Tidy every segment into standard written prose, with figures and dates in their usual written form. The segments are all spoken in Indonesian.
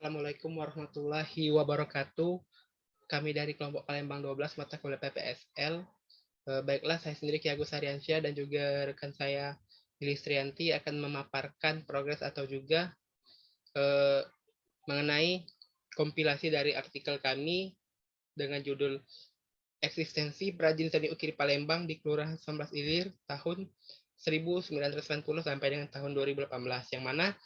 Assalamualaikum warahmatullahi wabarakatuh. Kami dari kelompok Palembang 12 mata kuliah PPSL. Baiklah, saya sendiri Ki Agus Aryansyah dan juga rekan saya Lilis Trianti akan memaparkan progres atau juga mengenai kompilasi dari artikel kami dengan judul Eksistensi Perajin Seni Ukir Palembang di Kelurahan 19 Ilir tahun 1990 sampai dengan tahun 2018, yang mana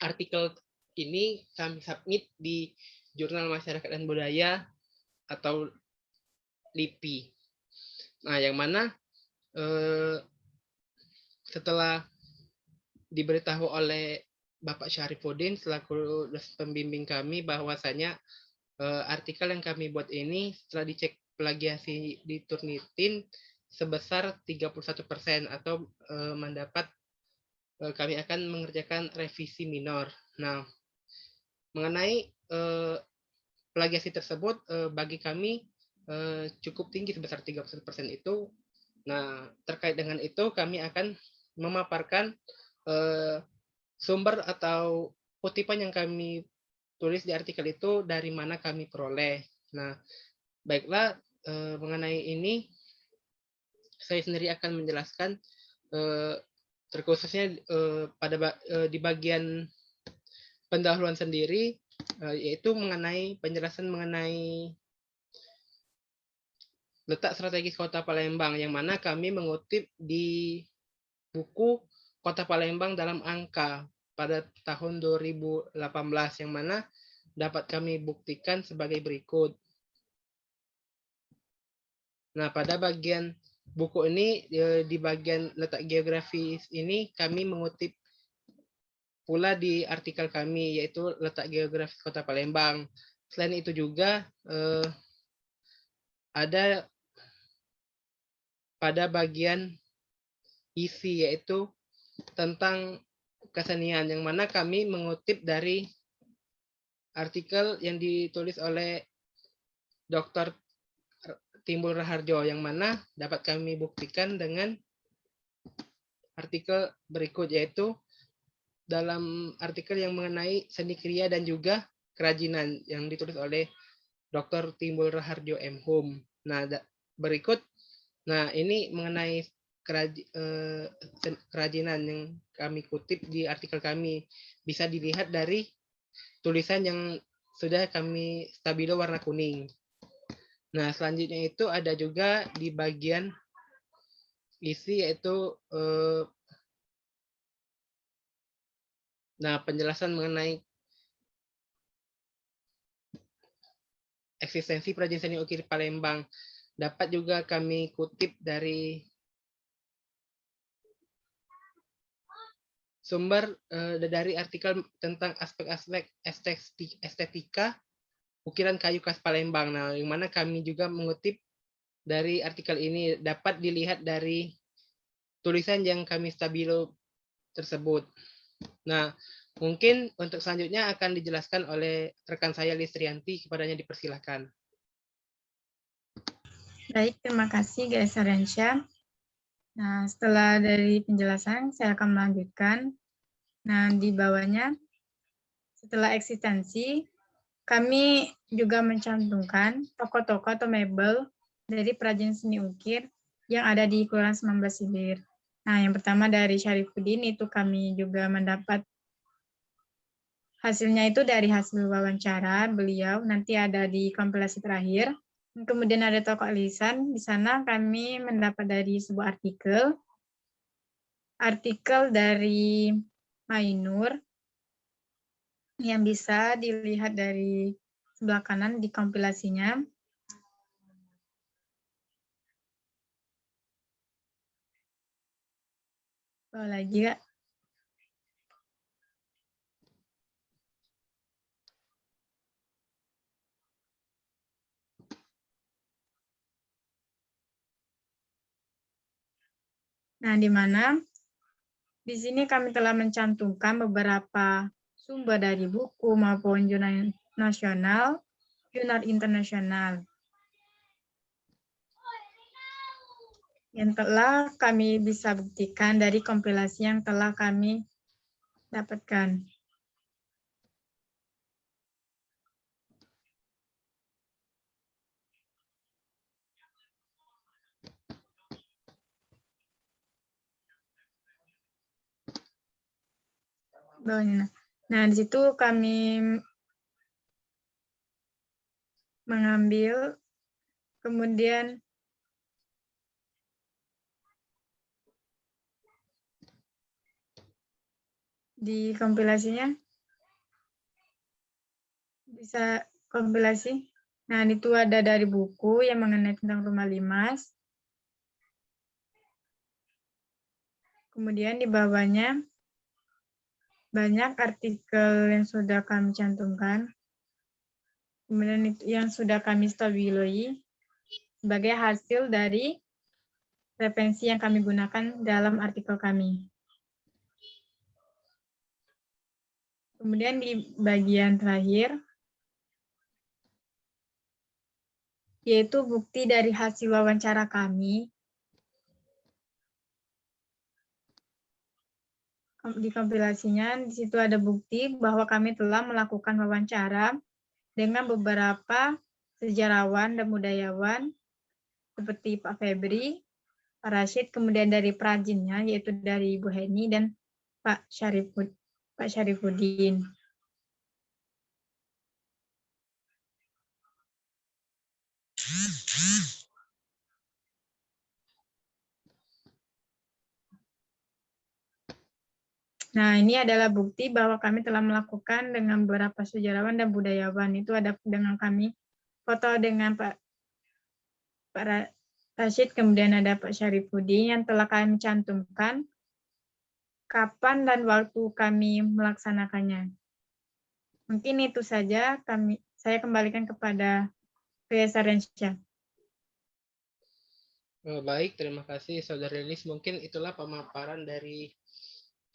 artikel ini kami submit di Jurnal Masyarakat dan Budaya atau LIPI. Nah, yang mana setelah diberitahu oleh Bapak Syarifuddin selaku pembimbing kami bahwasanya artikel yang kami buat ini setelah dicek plagiasi di Turnitin sebesar 31% atau mendapat kami akan mengerjakan revisi minor. Nah, mengenai plagiasi tersebut bagi kami cukup tinggi sebesar 31% itu. Nah, terkait dengan itu kami akan memaparkan sumber atau kutipan yang kami tulis di artikel itu dari mana kami peroleh. Nah, baiklah, mengenai ini saya sendiri akan menjelaskan terkhususnya di bagian pendahuluan sendiri, yaitu mengenai penjelasan mengenai letak strategis Kota Palembang, yang mana kami mengutip di buku Kota Palembang dalam Angka pada tahun 2018, yang mana dapat kami buktikan sebagai berikut. Nah, pada bagian buku ini, di bagian letak geografis ini, kami mengutip pula di artikel kami, yaitu letak geografis Kota Palembang. Selain itu juga ada pada bagian isi, yaitu tentang kesenian, yang mana kami mengutip dari artikel yang ditulis oleh Dr. Timbul Raharjo, yang mana dapat kami buktikan dengan artikel berikut, yaitu dalam artikel yang mengenai seni kriya dan juga kerajinan yang ditulis oleh Dr. Timbul Raharjo M. Hum. Nah, berikut, nah ini mengenai kerajinan yang kami kutip di artikel kami, bisa dilihat dari tulisan yang sudah kami stabilo warna kuning. Nah, selanjutnya itu ada juga di bagian isi, yaitu penjelasan mengenai eksistensi perajin seni ukir Palembang. Dapat juga kami kutip dari sumber dari artikel tentang aspek-aspek estetika ukiran kayu khas Palembang. Nah, yang mana kami juga mengutip dari artikel ini, dapat dilihat dari tulisan yang kami stabilo tersebut. Nah, mungkin untuk selanjutnya akan dijelaskan oleh rekan saya Lilis Trianti, kepadanya dipersilahkan. Baik, terima kasih guys Aryansyah. Nah, setelah dari penjelasan, saya akan melanjutkan. Nah, di bawahnya, setelah eksistensi, kami juga mencantumkan toko-toko atau mebel dari perajin seni ukir yang ada di Kelurahan 19 Ilir. Nah, yang pertama dari Syarifuddin, itu kami juga mendapat hasilnya itu dari hasil wawancara beliau, nanti ada di kompilasi terakhir. Kemudian ada toko lisan, di sana kami mendapat dari sebuah artikel dari Mainur, yang bisa dilihat dari sebelah kanan di kompilasinya. Lagi Kak. Nah, di mana di sini kami telah mencantumkan beberapa sumber dari buku maupun jurnal nasional, jurnal internasional yang telah kami bisa buktikan dari kompilasi yang telah kami dapatkan. bawahnya. Nah, di situ kami mengambil, kemudian di kompilasinya bisa kompilasi. Nah, itu ada dari buku yang mengenai tentang rumah limas. Kemudian di bawahnya banyak artikel yang sudah kami cantumkan. Kemudian itu yang sudah kami stabili sebagai hasil dari referensi yang kami gunakan dalam artikel kami. Kemudian di bagian terakhir, yaitu bukti dari hasil wawancara kami. Di kompilasinya, di situ ada bukti bahwa kami telah melakukan wawancara dengan beberapa sejarawan dan budayawan seperti Pak Febri, Pak Rashid, kemudian dari perajinnya yaitu dari Ibu Heni dan Pak Syarifuddin. Nah, ini adalah bukti bahwa kami telah melakukan dengan beberapa sejarawan dan budayawan. Itu ada dengan kami foto dengan Pak Rashid, kemudian ada Pak Syarifuddin yang telah kami cantumkan kapan dan waktu kami melaksanakannya. Mungkin itu saja, saya kembalikan kepada Pria Sarensya. Baik, terima kasih Saudara Lilis. Mungkin itulah pemaparan dari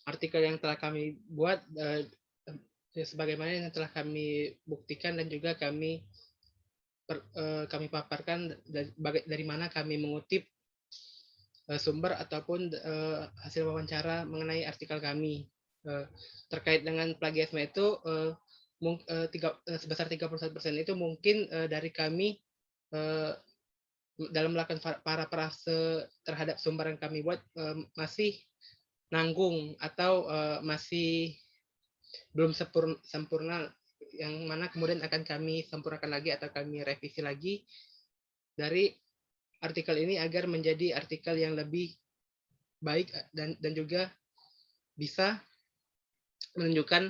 artikel yang telah kami buat, sebagaimana yang telah kami buktikan dan juga kami paparkan dari mana kami mengutip sumber ataupun hasil wawancara mengenai artikel kami. Terkait dengan plagiarisme itu sebesar 31% itu mungkin dari kami dalam melakukan para prase terhadap sumber yang kami buat masih nanggung atau masih belum sempurna, yang mana kemudian akan kami sempurnakan lagi atau kami revisi lagi dari artikel ini agar menjadi artikel yang lebih baik dan juga bisa menunjukkan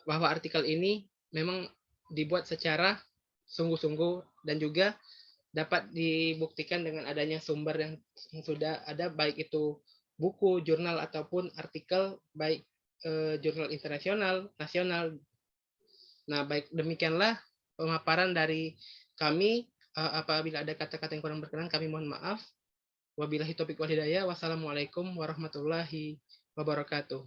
bahwa artikel ini memang dibuat secara sungguh-sungguh dan juga dapat dibuktikan dengan adanya sumber yang sudah ada, baik itu buku, jurnal, ataupun artikel, baik jurnal internasional, nasional. Nah, baik demikianlah pemaparan dari kami. Apabila ada kata-kata yang kurang berkenan, kami mohon maaf. Wabillahi taufiq wal hidayah. Wassalamualaikum warahmatullahi wabarakatuh.